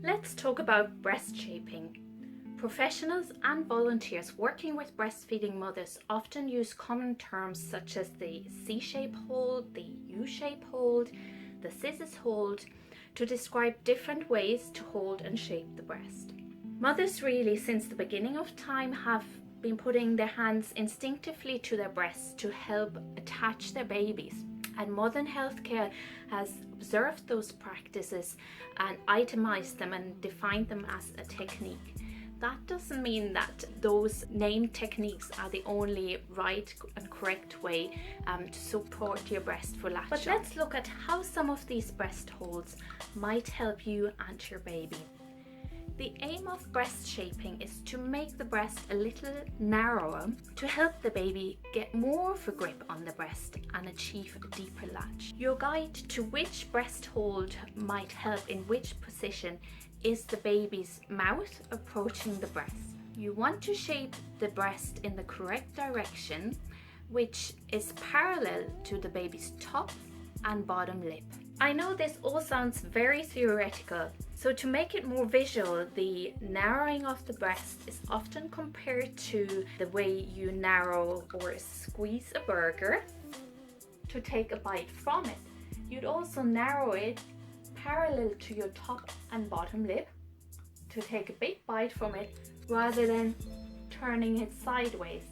Let's talk about breast shaping. Professionals and volunteers working with breastfeeding mothers often use common terms such as the C-shape hold, the U-shape hold, the scissors hold to describe different ways to hold and shape the breast. Mothers really, since the beginning of time, have been putting their hands instinctively to their breasts to help attach their babies. And modern healthcare has observed those practices and itemized them and defined them as a technique. That doesn't mean that those named techniques are the only right and correct way to support your breast for latch-on. But let's look at how some of these breast holds might help you and your baby. The aim of breast shaping is to make the breast a little narrower to help the baby get more of a grip on the breast and achieve a deeper latch. Your guide to which breast hold might help in which position is the baby's mouth approaching the breast. You want to shape the breast in the correct direction, which is parallel to the baby's top and bottom lip. I know this all sounds very theoretical, so to make it more visual, the narrowing of the breast is often compared to the way you narrow or squeeze a burger to take a bite from it. You'd also narrow it parallel to your top and bottom lip to take a big bite from it rather than turning it sideways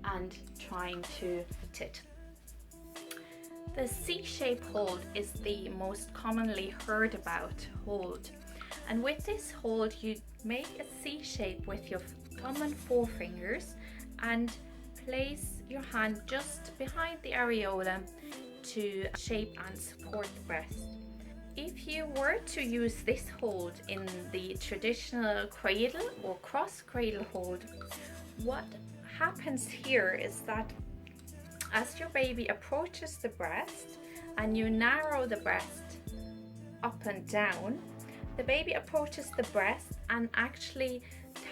and trying to eat it. The C-shape hold is the most commonly heard about hold, and with this hold you make a C shape with your thumb and forefingers and place your hand just behind the areola to shape and support the breast. If you were to use this hold in the traditional cradle or cross cradle hold, what happens here is that as your baby approaches the breast and you narrow the breast up and down, the baby approaches the breast and actually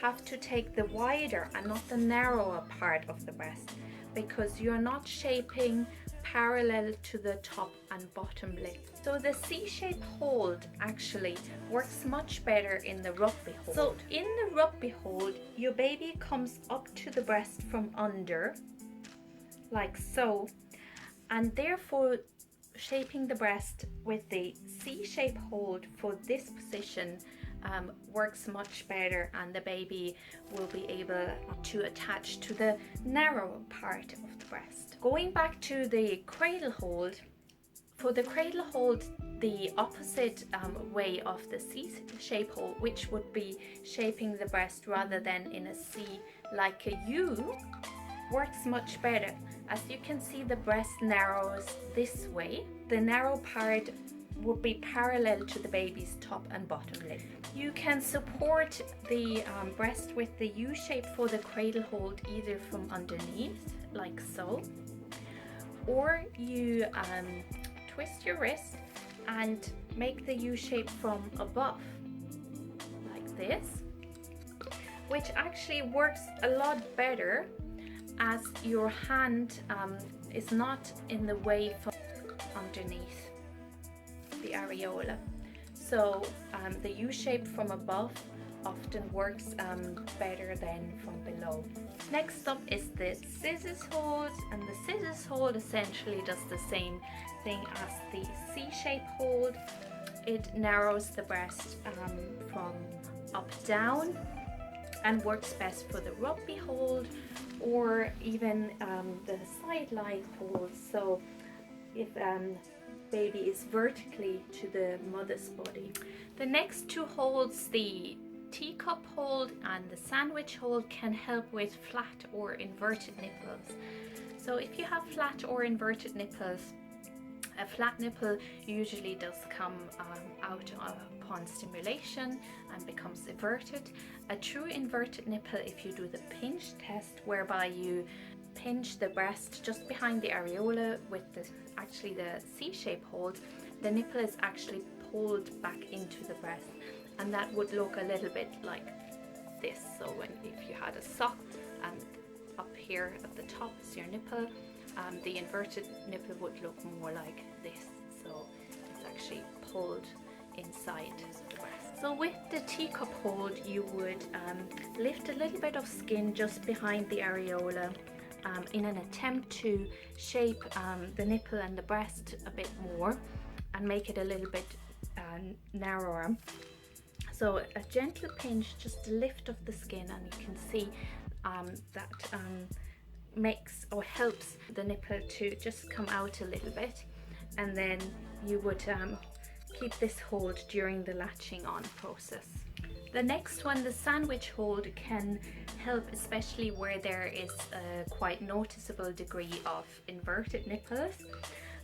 have to take the wider and not the narrower part of the breast, because you're not shaping parallel to the top and bottom lip. So the C-shape hold actually works much better in the rugby hold. So in the rugby hold, your baby comes up to the breast from under, like so, and therefore shaping the breast with the C-shape hold for this position works much better, and the baby will be able to attach to the narrow part of the breast. Going back to the cradle hold, for the cradle hold, the opposite way of the C-shape hold, which would be shaping the breast rather than in a C like a U, works much better. As you can see, the breast narrows this way. The narrow part would be parallel to the baby's top and bottom lip. You can support the breast with the U shape for the cradle hold either from underneath, like so, or you twist your wrist and make the U shape from above, like this, which actually works a lot better as your hand is not in the way from underneath the areola. So the U shape from above often works better than from below. Next up is the scissors hold, and the scissors hold essentially does the same thing as the C-shape hold. It narrows the breast from up down and works best for the rugby hold or even the sideline hold. So if baby is vertically to the mother's body. The next two holds, the teacup hold and the sandwich hold, can help with flat or inverted nipples. So if you have flat or inverted nipples, a flat nipple usually does come out upon stimulation and becomes inverted. A true inverted nipple, if you do the pinch test, whereby you pinch the breast just behind the areola with the C-shape hold, the nipple is actually pulled back into the breast, and that would look a little bit like this. So if you had a sock and up here at the top is your nipple, the inverted nipple would look more like this. So it's actually pulled inside the breast. So with the teacup hold, you would lift a little bit of skin just behind the areola in an attempt to shape the nipple and the breast a bit more and make it a little bit narrower. So a gentle pinch, just a lift of the skin, and you can see that makes or helps the nipple to just come out a little bit, and then you would keep this hold during the latching on process. The next one, the sandwich hold, can help especially where there is a quite noticeable degree of inverted nipples.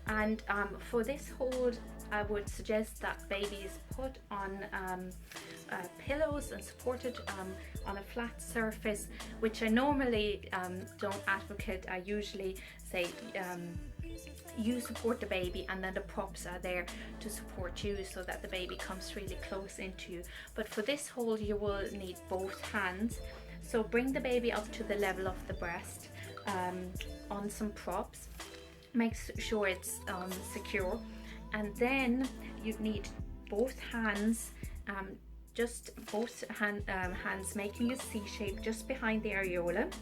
And for this hold, I would suggest that babies put on pillows and supported on a flat surface, which I normally don't advocate. I usually say you support the baby and then the props are there to support you so that the baby comes really close into you. But for this hold you will need both hands. So bring the baby up to the level of the breast on some props. Make sure it's secure, and then you need both hands, hands making a C shape just behind the areola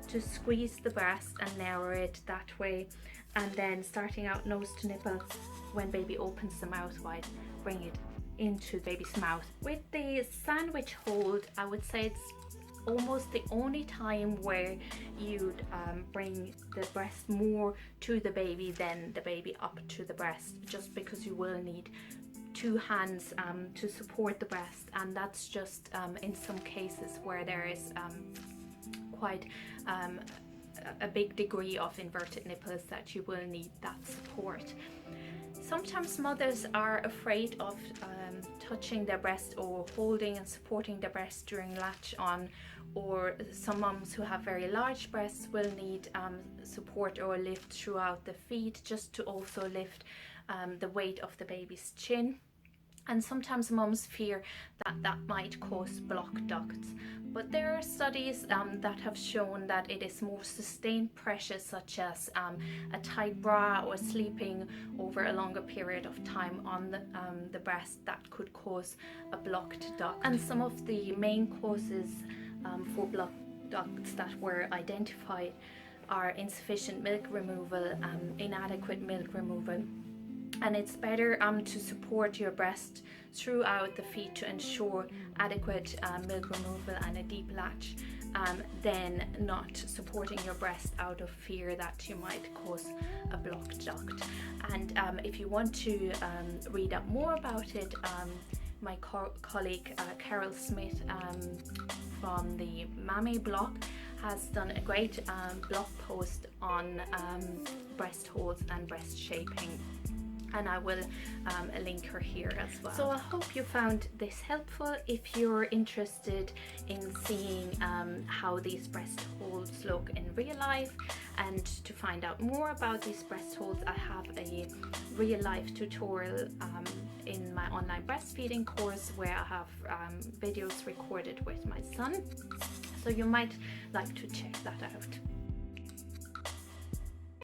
to squeeze the breast and narrow it that way, and then starting out nose to nipple, when baby opens the mouth wide, bring it into baby's mouth. With the sandwich hold, I would say it's almost the only time where you'd bring the breast more to the baby than the baby up to the breast, just because you will need two hands to support the breast, and that's just in some cases where there is quite a big degree of inverted nipples that you will need that support. Sometimes mothers are afraid of touching their breast or holding and supporting the breast during latch on, or some moms who have very large breasts will need support or lift throughout the feet, just to also lift the weight of the baby's chin. And sometimes moms fear that that might cause blocked ducts, but there are studies that have shown that it is more sustained pressure, such as a tight bra or sleeping over a longer period of time on the breast, that could cause a blocked duct. And some of the main causes for blocked ducts that were identified are insufficient milk removal, inadequate milk removal. And it's better to support your breast throughout the feet to ensure adequate milk removal and a deep latch than not supporting your breast out of fear that you might cause a blocked duct. And if you want to read up more about it, my colleague Carol Smith from the Mammy blog has done a great blog post on breast holds and breast shaping, and I will link her here as well. So I hope you found this helpful. If you're interested in seeing how these breast holds look in real life, and to find out more about these breast holds, I have a real life tutorial in my online breastfeeding course, where I have videos recorded with my son. So you might like to check that out.